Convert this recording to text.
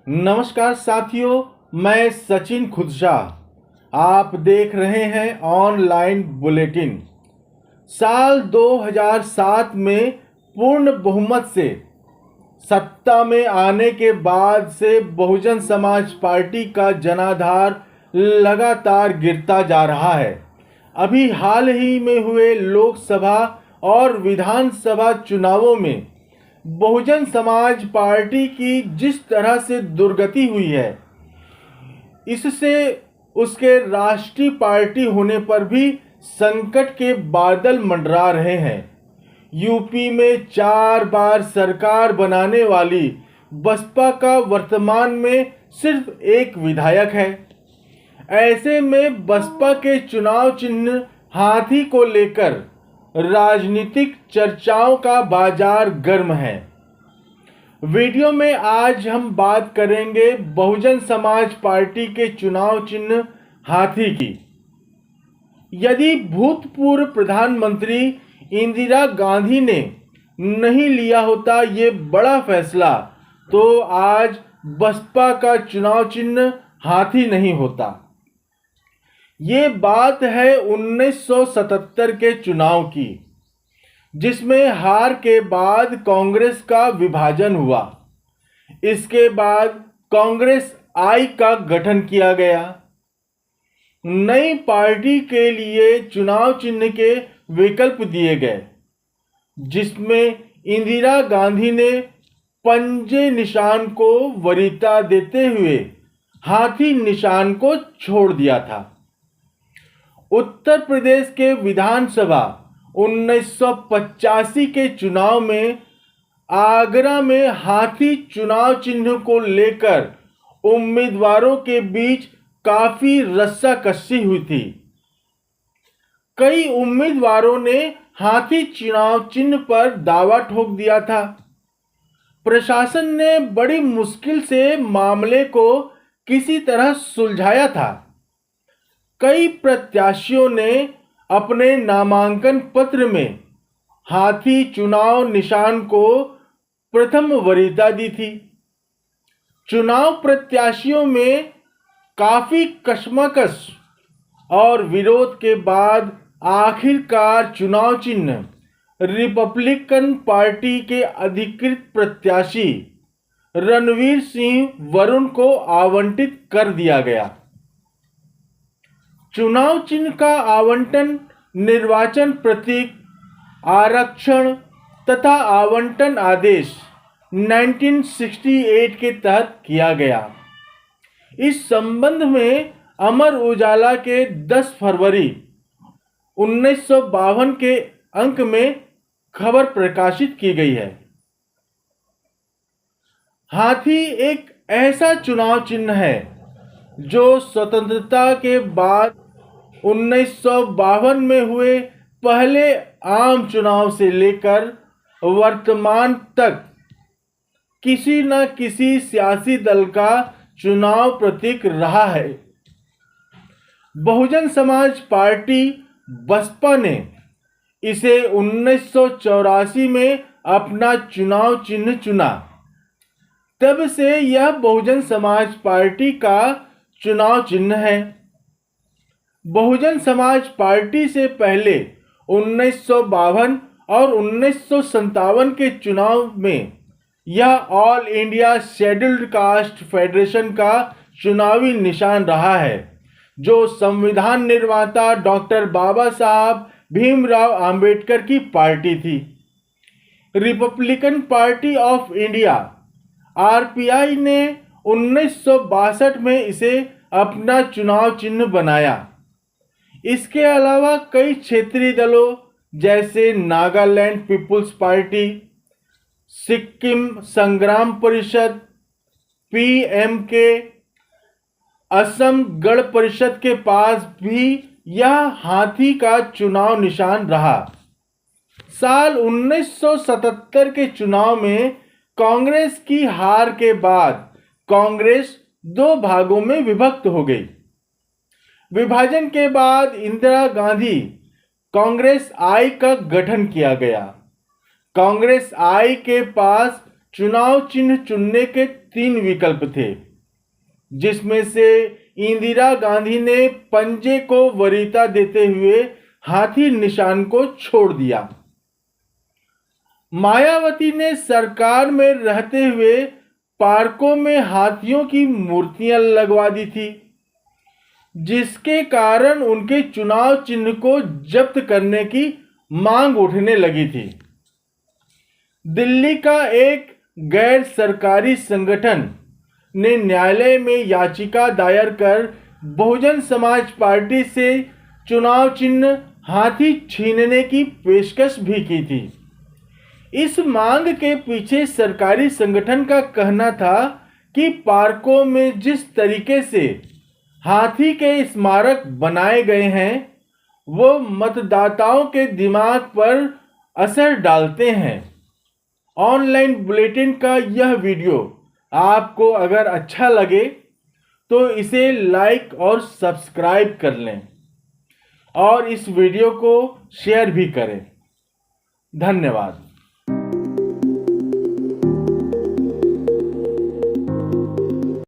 नमस्कार साथियों, मैं सचिन खुदशाह। आप देख रहे हैं ऑनलाइन बुलेटिन। साल 2007 में पूर्ण बहुमत से सत्ता में आने के बाद से बहुजन समाज पार्टी का जनाधार लगातार गिरता जा रहा है। अभी हाल ही में हुए लोकसभा और विधानसभा चुनावों में बहुजन समाज पार्टी की जिस तरह से दुर्गति हुई है, इससे उसके राष्ट्रीय पार्टी होने पर भी संकट के बादल मंडरा रहे हैं। यूपी में 4 बार सरकार बनाने वाली बसपा का वर्तमान में सिर्फ एक विधायक है। ऐसे में बसपा के चुनाव चिन्ह हाथी को लेकर राजनीतिक चर्चाओं का बाजार गर्म है। वीडियो में आज हम बात करेंगे बहुजन समाज पार्टी के चुनाव चिन्ह हाथी की। यदि भूतपूर्व प्रधानमंत्री इंदिरा गांधी ने नहीं लिया होता ये बड़ा फैसला, तो आज बसपा का चुनाव चिन्ह हाथी नहीं होता। ये बात है 1977 के चुनाव की, जिसमें हार के बाद कांग्रेस का विभाजन हुआ। इसके बाद कांग्रेस आई का गठन किया गया। नई पार्टी के लिए चुनाव चिन्ह के विकल्प दिए गए, जिसमें इंदिरा गांधी ने पंजे निशान को वरीयता देते हुए हाथी निशान को छोड़ दिया था। उत्तर प्रदेश के विधानसभा 1985 के चुनाव में आगरा में हाथी चुनाव चिन्ह को लेकर उम्मीदवारों के बीच काफी रस्साकसी हुई थी। कई उम्मीदवारों ने हाथी चुनाव चिन्ह पर दावा ठोक दिया था। प्रशासन ने बड़ी मुश्किल से मामले को किसी तरह सुलझाया था। कई प्रत्याशियों ने अपने नामांकन पत्र में हाथी चुनाव निशान को प्रथम वरीयता दी थी। चुनाव प्रत्याशियों में काफी कशमकश और विरोध के बाद आखिरकार चुनाव चिन्ह रिपब्लिकन पार्टी के अधिकृत प्रत्याशी रणवीर सिंह वरुण को आवंटित कर दिया गया। चुनाव चिन्ह का आवंटन निर्वाचन प्रतीक, आरक्षण तथा आवंटन आदेश 1968 के तहत किया गया। इस संबंध में अमर उजाला के 10 फरवरी 1952 के अंक में खबर प्रकाशित की गई है। हाथी एक ऐसा चुनाव चिन्ह है जो स्वतंत्रता के बाद 1952 में हुए पहले आम चुनाव से लेकर वर्तमान तक किसी न किसी सियासी दल का चुनाव प्रतीक रहा है। बहुजन समाज पार्टी बसपा ने इसे 1984 में अपना चुनाव चिन्ह चुना। तब से यह बहुजन समाज पार्टी का चुनाव चिन्ह है। बहुजन समाज पार्टी से पहले 1952 और 1957 के चुनाव में यह all India scheduled caste federation का चुनावी निशान रहा है, जो संविधान निर्माता डॉक्टर बाबा साहब भीमराव अंबेडकर की पार्टी थी। Republican party of India RPI ने 1962 में इसे अपना चुनाव चिन्ह बनाया। इसके अलावा कई क्षेत्रीय दलों जैसे नागालैंड पीपुल्स पार्टी, सिक्किम संग्राम परिषद, पीएमके, असम गण परिषद के पास भी यह हाथी का चुनाव निशान रहा। साल 1977 के चुनाव में कांग्रेस की हार के बाद कांग्रेस 2 भागों में विभक्त हो गई। विभाजन के बाद इंदिरा गांधी कांग्रेस आई का गठन किया गया। कांग्रेस आई के पास चुनाव चिन्ह चुनने के 3 विकल्प थे, जिसमें से इंदिरा गांधी ने पंजे को वरीयता देते हुए हाथी निशान को छोड़ दिया। मायावती ने सरकार में रहते हुए पार्कों में हाथियों की मूर्तियां लगवा दी थी, जिसके कारण उनके चुनाव चिन्ह को जब्त करने की मांग उठने लगी थी। दिल्ली का एक गैर सरकारी संगठन ने न्यायालय में याचिका दायर कर बहुजन समाज पार्टी से चुनाव चिन्ह हाथी छीनने की पेशकश भी की थी। इस मांग के पीछे सरकारी संगठन का कहना था कि पार्कों में जिस तरीके से हाथी के स्मारक बनाए गए हैं, वो मतदाताओं के दिमाग पर असर डालते हैं। ऑनलाइन बुलेटिन का यह वीडियो आपको अगर अच्छा लगे तो इसे लाइक और सब्सक्राइब कर लें और इस वीडियो को शेयर भी करें। धन्यवाद।